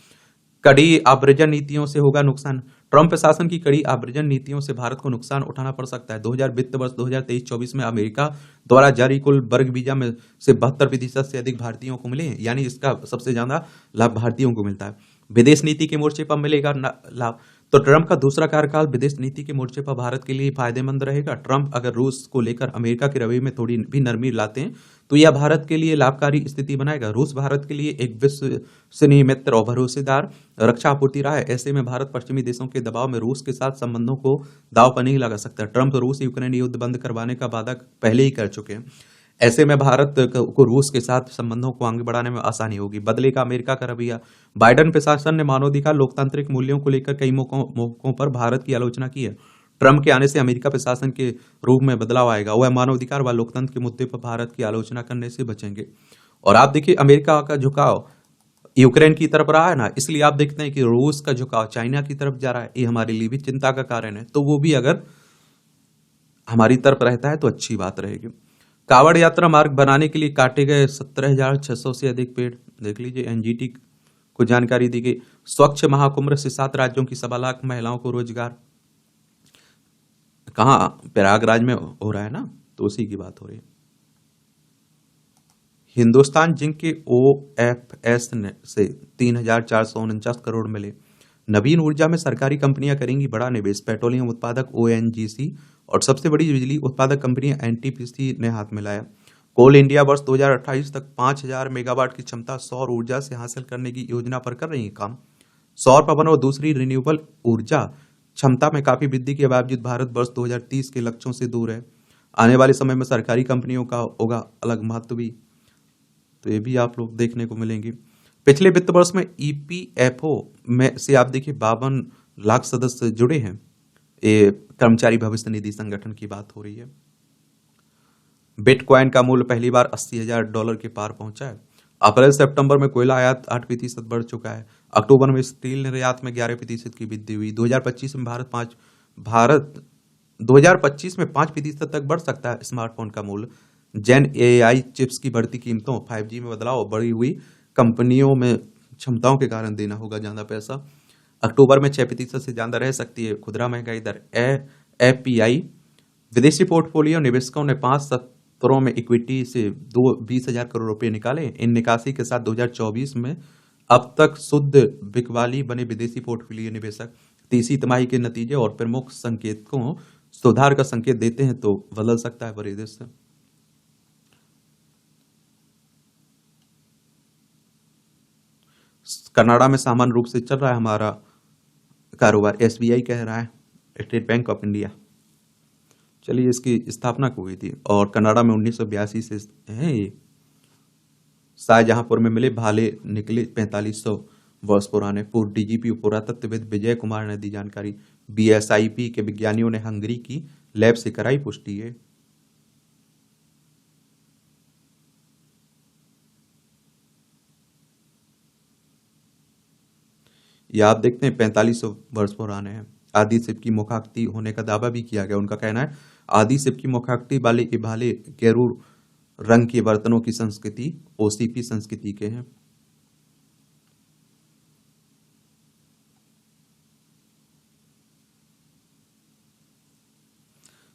कड़ी आव्रजन नीतियों से होगा नुकसान। ट्रंप प्रशासन की कड़ी आव्रजन नीतियों से भारत को नुकसान उठाना पड़ सकता है। 2000 वित्त वर्ष 2023-24 में अमेरिका द्वारा जारी कुल वर्ग वीजा में से 72% से अधिक भारतीयों को मिले हैं, यानी इसका सबसे ज्यादा लाभ भारतीयों को मिलता है। विदेश नीति के मोर्चे पर मिलेगा लाभ। तो ट्रंप का दूसरा कार्यकाल विदेश नीति के मोर्चे पर भारत के लिए फायदेमंद रहेगा। ट्रंप अगर रूस को लेकर अमेरिका के रवैये में थोड़ी भी नरमी लाते हैं तो यह भारत के लिए लाभकारी स्थिति बनाएगा। रूस भारत के लिए एक विश्वसनीय मित्र और भरोसेदार रक्षा आपूर्ति रहा है। ऐसे में भारत पश्चिमी देशों के दबाव में रूस के साथ संबंधों को दांव पर नहीं लगा सकता। ट्रंप रूस यूक्रेन युद्ध बंद करवाने का वादा पहले ही कर चुके हैं। ऐसे में भारत को रूस के साथ संबंधों को आगे बढ़ाने में आसानी होगी। बदलेगा अमेरिका का रवैया। बाइडेन प्रशासन ने मानवाधिकार लोकतांत्रिक मूल्यों को लेकर कई मौकों पर भारत की आलोचना की है। ट्रंप के आने से अमेरिका प्रशासन के रूप में बदलाव आएगा। वह मानवाधिकार व लोकतंत्र के मुद्दे पर भारत की आलोचना करने से बचेंगे। और आप देखिए, अमेरिका का झुकाव यूक्रेन की तरफ रहा है ना, इसलिए आप देखते हैं कि रूस का झुकाव चाइना की तरफ जा रहा है। ये हमारे लिए भी चिंता का कारण है। तो वो भी अगर हमारी तरफ रहता है तो अच्छी बात रहेगी। कांवड़ यात्रा मार्ग बनाने के लिए काटे गए 17,600 से अधिक पेड़। देख लीजिए, एनजीटी को जानकारी दी गई। स्वच्छ महाकुंभ से 7 राज्यों की 1.25 लाख महिलाओं को रोजगार। कहाँ? प्रयागराज में हो रहा है ना, तो उसी की बात हो रही है। हिंदुस्तान जिंक के ओएफएस से 3,449 करोड़ मिले। नवीन ऊर्जा में सरकारी कंपनियां करेंगी बड़ा निवेश। पेट्रोलियम उत्पादक ओएनजीसी और सबसे बड़ी बिजली उत्पादक कंपनी एनटीपीसी ने हाथ मिलाया। कोल इंडिया वर्ष 2028 तक 5,000 मेगावाट की क्षमता सौर ऊर्जा से हासिल करने की योजना पर कर रही है काम। सौर, पवन और दूसरी रिन्यूएबल ऊर्जा क्षमता में काफी वृद्धि के बावजूद भारत वर्ष 2030 के लक्ष्यों से दूर है। आने वाले समय में सरकारी कंपनियों का होगा अलग महत्व भी, तो ये भी आप लोग देखने को मिलेंगे। पिछले वित्त वर्ष में ईपीएफओ में से आप देखिए 52 लाख सदस्य जुड़े हैं। ये कर्मचारी भविष्य निधि संगठन की बात हो रही है। बिटकॉइन का मूल्य पहली बार $80,000 के पार पहुंचा है। अप्रैल सितंबर में कोयला आयात 8% बढ़ चुका है। अक्टूबर में स्टील निर्यात में 11% की वृद्धि हुई। 2025 में भारत 2025 में 5% तक बढ़ सकता है स्मार्टफोन का मूल्य। जेन एआई चिप्स की बढ़ती कीमतों, 5G में बदलाव, बढ़ी हुई कंपनियों में क्षमताओं के कारण देना होगा ज्यादा पैसा। अक्टूबर में 6% से ज्यादा रह सकती है खुदरा महंगाई दर। एपीआई विदेशी पोर्टफोलियो निवेशकों ने 5 सत्रों में इक्विटी से 20,000 करोड़ रुपए निकाले। इन निकासी के साथ 2024 में अब तक शुद्ध बिकवाली बने विदेशी पोर्टफोलियो निवेशक। तीसरी तिमाही के नतीजे और प्रमुख संकेतकों सुधार का संकेत देते हैं, तो बदल सकता है परिदृश्य। कनाडा में सामान्य रूप से चल रहा है हमारा कारोबार। एसबीआई कह रहा है, स्टेट बैंक ऑफ इंडिया। चलिए, इसकी स्थापना को हुई थी और कनाडा में 1982 से है ये। शाहजहांपुर में मिले भाले निकले 4500 वर्ष पुराने। पूर्व डीजीपी पुरातत्वविद विजय कुमार ने दी जानकारी। बीएसआईपी के विज्ञानियों ने हंगरी की लैब से कराई पुष्टि है। ये आप देखते हैं 4500 वर्ष पुराने हैं। आदि शिव की मुखाकृति होने का दावा भी किया गया। उनका कहना है आदि शिव की मुखाकृति वाले के भाले गेरू रंग के बर्तनों की संस्कृति ओसीपी संस्कृति के हैं।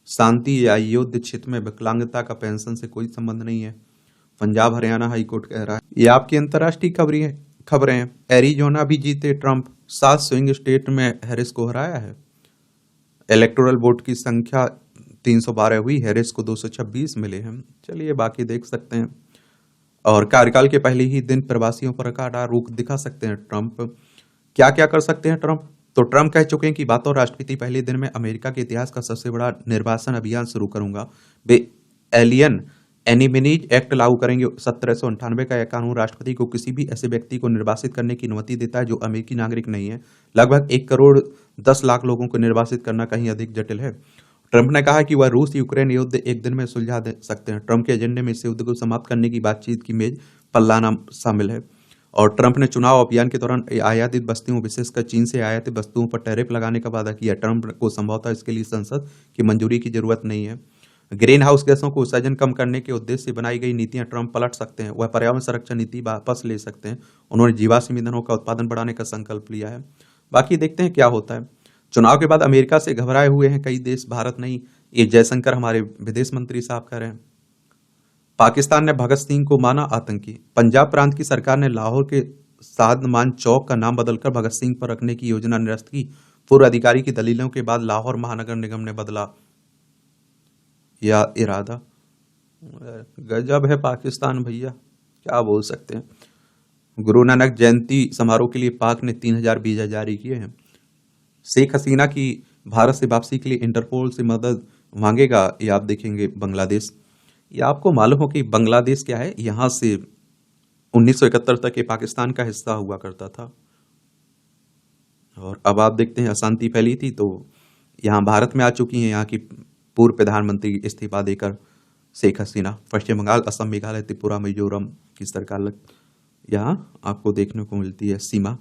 शांति या युद्ध क्षेत्र में विकलांगता का पेंशन से कोई संबंध नहीं है, पंजाब हरियाणा हाईकोर्ट कह रहा है। ये आपकी अंतर्राष्ट्रीय खबरें हैं। एरिजोना भी जीते ट्रंप। 7 स्विंग स्टेट में हैरिस को हराया है। इलेक्टोरल वोट की संख्या 312 हुई, हैरिस को 226 मिले हैं। चलिए, बाकी देख सकते हैं। और कार्यकाल के पहले ही दिन प्रवासियों पर काटा रुख दिखा सकते हैं ट्रंप। क्या क्या कर सकते हैं ट्रंप? तो ट्रंप कह चुके हैं कि बतौर राष्ट्रपति पहले दिन में अमेरिका के इतिहास का सबसे बड़ा निर्वासन अभियान शुरू करूंगा। वे एलियन एनिमिनीज एक्ट लागू करेंगे। 1798 का यह कानून राष्ट्रपति को किसी भी ऐसे व्यक्ति को निर्वासित करने की अनुमति देता है जो अमेरिकी नागरिक नहीं है। लगभग 1,10,00,000 लोगों को निर्वासित करना कहीं अधिक जटिल है। ट्रंप ने कहा कि वह रूस यूक्रेन युद्ध एक दिन में सुलझा दे सकते हैं। ट्रंप के एजेंडे में इस युद्ध को समाप्त करने की बातचीत की मेज पर लाना शामिल है। और ट्रंप ने चुनाव अभियान के दौरान आयातित वस्तुओं, विशेषकर चीन से आयातित वस्तुओं पर टैरिफ लगाने का वादा किया। ट्रंप को संभवतः इसके लिए संसद की मंजूरी की जरूरत नहीं है। ग्रीन हाउस गैसों को उत्सर्जन कम करने के उद्देश्य से बनाई गई नीतियां ट्रंप पलट सकते हैं। वह पर्यावरण संरक्षण नीति वापस ले सकते हैं। उन्होंने जीवाश्म ईंधनों का उत्पादन बढ़ाने का संकल्प लिया है। बाकी देखते हैं क्या होता है। चुनाव के बाद अमेरिका से घबराए हुए हैं कई देश, भारत नहीं। ये जयशंकर हमारे विदेश मंत्री साहब कह रहे हैं। पाकिस्तान ने भगत सिंह को माना आतंकी। पंजाब प्रांत की सरकार ने लाहौर के सादमान चौक का नाम बदलकर भगत सिंह पर रखने की योजना निरस्त की। पूर्व अधिकारी की दलीलों के बाद लाहौर महानगर निगम ने बदला या इरादा। गजब है पाकिस्तान भैया, क्या बोल सकते हैं। गुरु नानक जयंती समारोह के लिए पाक ने 3,000 वीजा जारी किए हैं। शेख हसीना की भारत से वापसी के लिए इंटरपोल से मदद मांगेगा, ये आप देखेंगे बांग्लादेश। ये आपको मालूम हो कि बांग्लादेश क्या है, यहां से 1971 तक ये पाकिस्तान का हिस्सा हुआ करता था। और अब आप देखते हैं अशांति फैली थी तो यहाँ भारत में आ चुकी हैं यहाँ की पूर्व प्रधानमंत्री इस्तीफा देकर शेख हसीना। पश्चिम बंगाल, असम, मेघालय, त्रिपुरा, मिजोरम की सरकार यहाँ आपको देखने को मिलती है सीमा।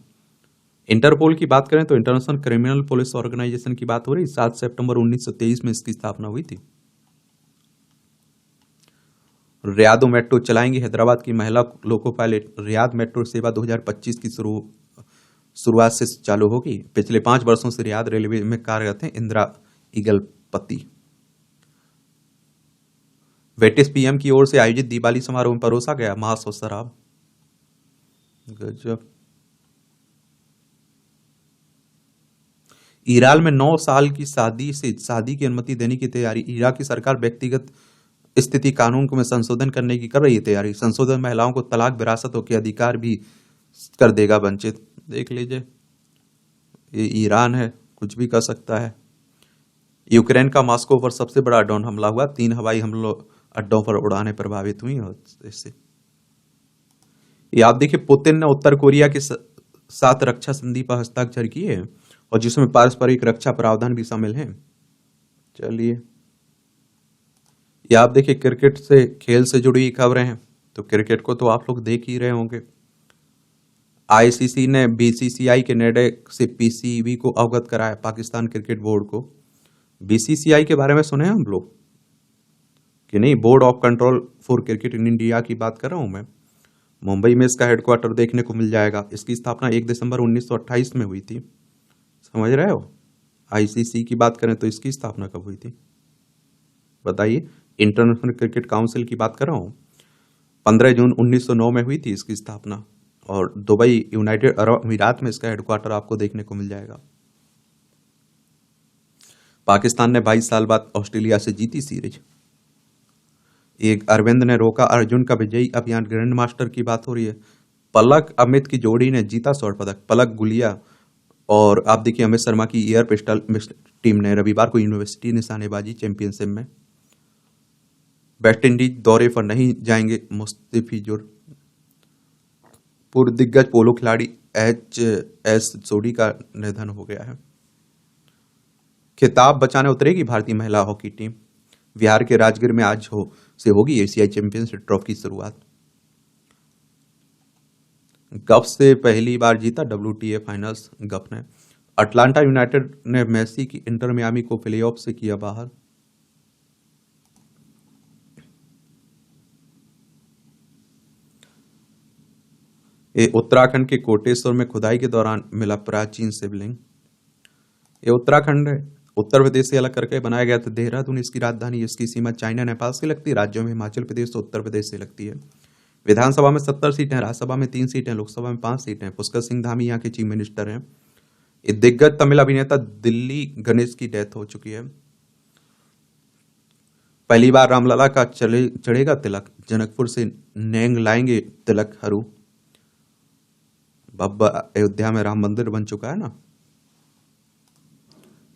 इंटरपोल की बात करें तो इंटरनेशनल क्रिमिनल पुलिस ऑर्गेनाइजेशन की बात हो रही, 7 सितंबर 1923 में इसकी स्थापना हुई थी। रियादो मेट्रो चलाएंगी हैदराबाद की महिला लोको पायलट। रियाद मेट्रो सेवा 2025 की शुरुआत से चालू होगी। पिछले 5 वर्षों से रियाद रेलवे में कार्यरत हैं इंदिरा ईगलपति। ब्रिटिश पीएम की ओर से आयोजित दिवाली समारोह में परोसा गया मांस और शराब। गजब। ईरान में 9 साल की शादी की अनुमति देने की तैयारी। इराक की सरकार व्यक्तिगत स्थिति कानून में संशोधन करने की कर रही है तैयारी। संशोधन महिलाओं को तलाक, विरासतों के अधिकार भी कर देगा वंचित। देख लीजिए, ये ईरान है, कुछ भी कर सकता है। यूक्रेन का मॉस्को पर सबसे बड़ा ड्रोन हमला हुआ। 3 हवाई हमलों अड्डों पर उड़ानें प्रभावित हुई। और इससे ये आप देखिए, पुतिन ने उत्तर कोरिया के साथ रक्षा संधि पर हस्ताक्षर किए और जिसमें पारस्परिक रक्षा प्रावधान भी शामिल हैं। चलिए, ये आप देखिए, क्रिकेट से, खेल से जुड़ी खबरें हैं। तो क्रिकेट को तो आप लोग देख ही रहे होंगे। आईसीसी ने बीसीसीआई के निर्णय से पीसीबी को अवगत कराया, पाकिस्तान क्रिकेट बोर्ड को। बीसीसीआई के बारे में सुने हैं हम लोग कि नहीं? Board of control for cricket in India की बात कर रहा हूं मैं। मुंबई में इसका हेडक्वार्टर देखने को मिल जाएगा। इसकी स्थापना 1 दिसंबर 1928 में हुई थी। समझ रहे हो? आईसीसी की बात करें तो इसकी स्थापना कब हुई थी बताइए? इंटरनेशनल क्रिकेट काउंसिल की बात कर रहा हूं। 15 जून 1909 में हुई थी इसकी स्थापना। और दुबई, यूनाइटेड अरब अमीरात में इसका हेडक्वार्टर आपको देखने को मिल जाएगा। पाकिस्तान ने 22 साल बाद ऑस्ट्रेलिया से जीती सीरीज। एक अरविंद ने रोका अर्जुन का विजयी अभियान। ग्रैंड मास्टर की बात हो रही है। पलक अमित की जोड़ी ने जीता स्वर्ण पदक। पलक गुलिया और आप देखिए अमित शर्मा की एयर पिस्टल टीम ने रविवार को यूनिवर्सिटी निशानेबाजी चैंपियनशिप में। वेस्ट इंडीज दौरे पर नहीं जाएंगे मुस्तफिजुर। पूर्व दिग्गज पोलो खिलाड़ी एच सोडी का निधन हो गया है। खिताब बचाने उतरेगी भारतीय महिला हॉकी टीम। बिहार के राजगीर में आज से होगी एशियाई चैंपियनशिप ट्रॉफी की शुरुआत। गफ से पहली बार जीता WTA फाइनल्स गफ ने। अटलांटा यूनाइटेड ने मेसी की इंटर मियामी को प्लेऑफ से किया बाहर। ये उत्तराखंड के कोटेश्वर में खुदाई के दौरान मिला प्राचीन शिवलिंग। ये उत्तराखंड है, उत्तर प्रदेश से अलग करके बनाया गया था। देहरादून इसकी राजधानी। इसकी सीमा चाइना, नेपाल से लगती है। राज्यों में हिमाचल प्रदेश और उत्तर प्रदेश से लगती है। विधानसभा में 70 सीटें, राज्यसभा में 3 सीटें, लोकसभा में 5 सीटें। पुष्कर सिंह धामी यहाँ के चीफ मिनिस्टर हैं। ये दिग्गज तमिल अभिनेता दिल्ली गणेश की डेथ हो चुकी है। पहली बार रामलला का चढ़ेगा तिलक। जनकपुर से नेंग लाएंगे तिलक हरू। अब अयोध्या में राम मंदिर बन चुका है ना।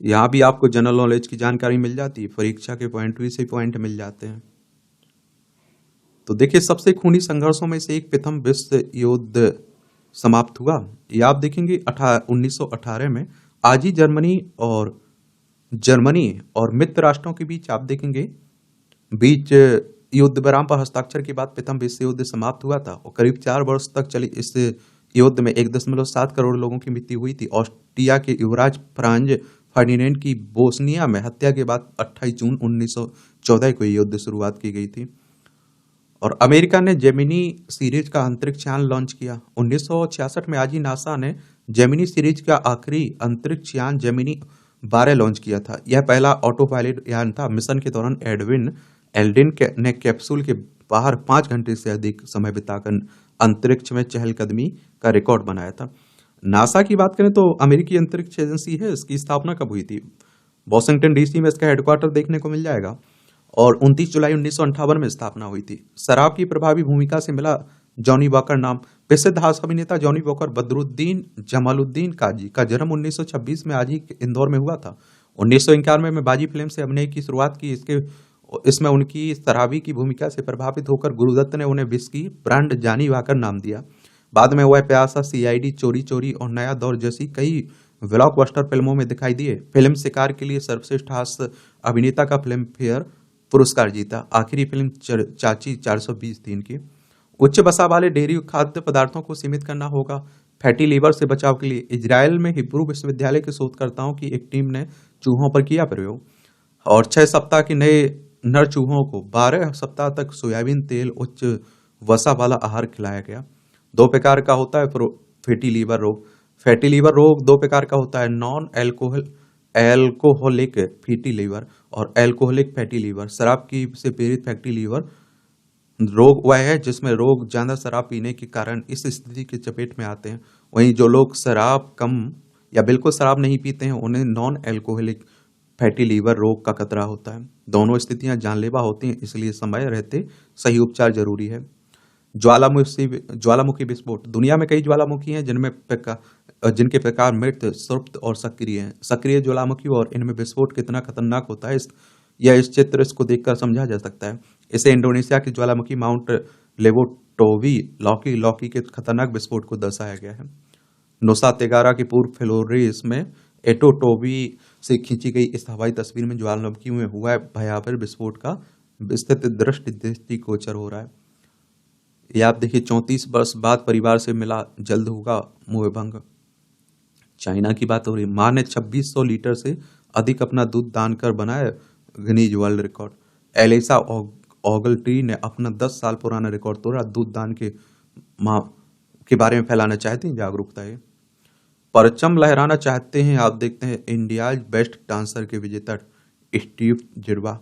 यहां भी आपको जनरल नॉलेज की जानकारी मिल जाती है। परीक्षा के पॉइंट भी से पॉइंट मिल जाते हैं। तो देखिए, सबसे खूनी संघर्षों में से एक प्रथम विश्व युद्ध समाप्त हुआ। ये आप देखेंगे 1918 में। आज ही जर्मनी और मित्र राष्ट्रों के बीच आप देखेंगे युद्ध विराम पर हस्ताक्षर के बाद प्रथम विश्व युद्ध समाप्त हुआ था। और करीब 4 वर्ष तक चली इस युद्ध में 1.7 करोड़ लोगों की मृत्यु हुई थी। ऑस्ट्रिया के युवराज फ्रांज फर्डिनेंड की बोस्निया में हत्या के बाद 28 जून 1914 को युद्ध शुरुआत की गई थी। और अमेरिका ने जेमिनी सीरीज का अंतरिक्ष यान लॉन्च किया। 1966 में आज ही नासा ने जेमिनी सीरीज का आखिरी अंतरिक्ष यान जेमिनी 12 लॉन्च किया था। यह पहला ऑटो पायलट यान था। मिशन के दौरान एल्ड्रिन ने कैप्सूल के बाहर 5 घंटे से अधिक समय बिताकर अंतरिक्ष में चहलकदमी का रिकॉर्ड बनाया था। नासा की बात करें तो अमेरिकी अंतरिक्ष एजेंसी है। इसकी स्थापना कब हुई थी? वॉशिंगटन डीसी में इसका हेडक्वार्टर देखने को मिल जाएगा। और 29 जुलाई 1958 में स्थापना हुई थी। शराब की प्रभावी भूमिका से मिला जॉनी वॉकर नाम। प्रसिद्ध हास्य अभिनेता जॉनी वॉकर बदरुद्दीन जमालुद्दीन काजी का जन्म 1926 में आज ही इंदौर में हुआ था। 1991 में बाजी फिल्म से अभिनय की शुरुआत की। इसमें उनकी शराबी की भूमिका से प्रभावित होकर गुरुदत्त ने उन्हें विस्की ब्रांड जॉनी वॉकर नाम दिया। बाद में वह प्यासा, CID, चोरी चोरी और नया दौर जैसी कई ब्लॉकबस्टर फिल्मों में दिखाई दिए। फिल्म शिकार के लिए सर्वश्रेष्ठ हास्य अभिनेता का फिल्म फेयर पुरस्कार जीता। आखिरी फिल्म चाची 420 थी इनकी। उच्च वसा वाले डेयरी खाद्य पदार्थों को सीमित करना होगा। फैटी लीवर से बचाव के लिए इजराइल में हिब्रू विश्वविद्यालय के शोधकर्ताओं की एक टीम ने चूहों पर किया प्रयोग और 6 सप्ताह के नए नर चूहों को 12 सप्ताह तक सोयाबीन तेल उच्च वसा वाला आहार खिलाया गया। दो प्रकार का होता है फैटी लीवर रोग। फैटी लीवर रोग दो प्रकार का होता है, नॉन एल्कोहलिक फैटी लीवर और एल्कोहलिक फैटी लीवर। शराब की से पीड़ित फैटी लीवर रोग वह है जिसमें रोग ज्यादा शराब पीने के कारण इस स्थिति के चपेट में आते हैं। वहीं जो लोग शराब कम या बिल्कुल शराब नहीं पीते हैं उन्हें नॉन एल्कोहलिक फैटी लीवर रोग का खतरा होता है। दोनों स्थितियां जानलेवा होती हैं, इसलिए समय रहते सही उपचार जरूरी है। ज्वालामुखी विस्फोट। दुनिया में कई ज्वालामुखी हैं जिनके प्रकार मृत, सुप्त और सक्रिय हैं। सक्रिय ज्वालामुखी और इनमें विस्फोट कितना खतरनाक होता है इस चित्र इसको देखकर समझा जा सकता है। इसे इंडोनेशिया की ज्वालामुखी माउंट लेवोटोवी लॉकी के खतरनाक विस्फोट को दर्शाया गया है। नुसा तेगारा की पूर्व फ्लोरिस में एटोटोवी से खींची गई इस हवाई तस्वीर में ज्वालामुखी में हुआ भयावह विस्फोट का विस्तृत दृष्टिगोचर हो रहा है। ये आप देखिए, 34 वर्ष बाद परिवार से मिला, जल्द होगा मोहभंग। चाइना की बात हो रही, मां ने 2600 लीटर से अधिक अपना दूध दान कर बनाया गिनीज वर्ल्ड रिकॉर्ड। एलिसा ओगलटी ने अपना 10 साल पुराना रिकॉर्ड तोड़ा। दूध दान के मां के बारे में फैलाना चाहते हैं जागरूकता है। परचम लहराना चाहते हैं, आप देखते हैं इंडिया बेस्ट डांसर के विजेता स्टीव जिरवा।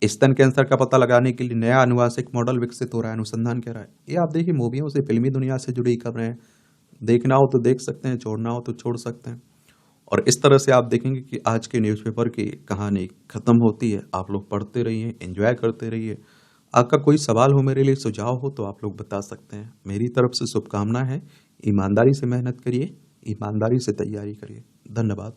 स्तन कैंसर का पता लगाने के लिए नया अनुवांशिक मॉडल विकसित हो रहा है, अनुसंधान कह रहा है। ये आप देखिए, मूवियों से, फिल्मी दुनिया से जुड़ी खबरें हैं। देखना हो तो देख सकते हैं, छोड़ना हो तो छोड़ सकते हैं। और इस तरह से आप देखेंगे कि आज के न्यूज़पेपर की कहानी खत्म होती है। आप लोग पढ़ते रहिए, एंजॉय करते रहिए। आपका कोई सवाल हो, मेरे लिए सुझाव हो तो आप लोग बता सकते हैं। मेरी तरफ से शुभकामना है। ईमानदारी से मेहनत करिए, ईमानदारी से तैयारी करिए। धन्यवाद।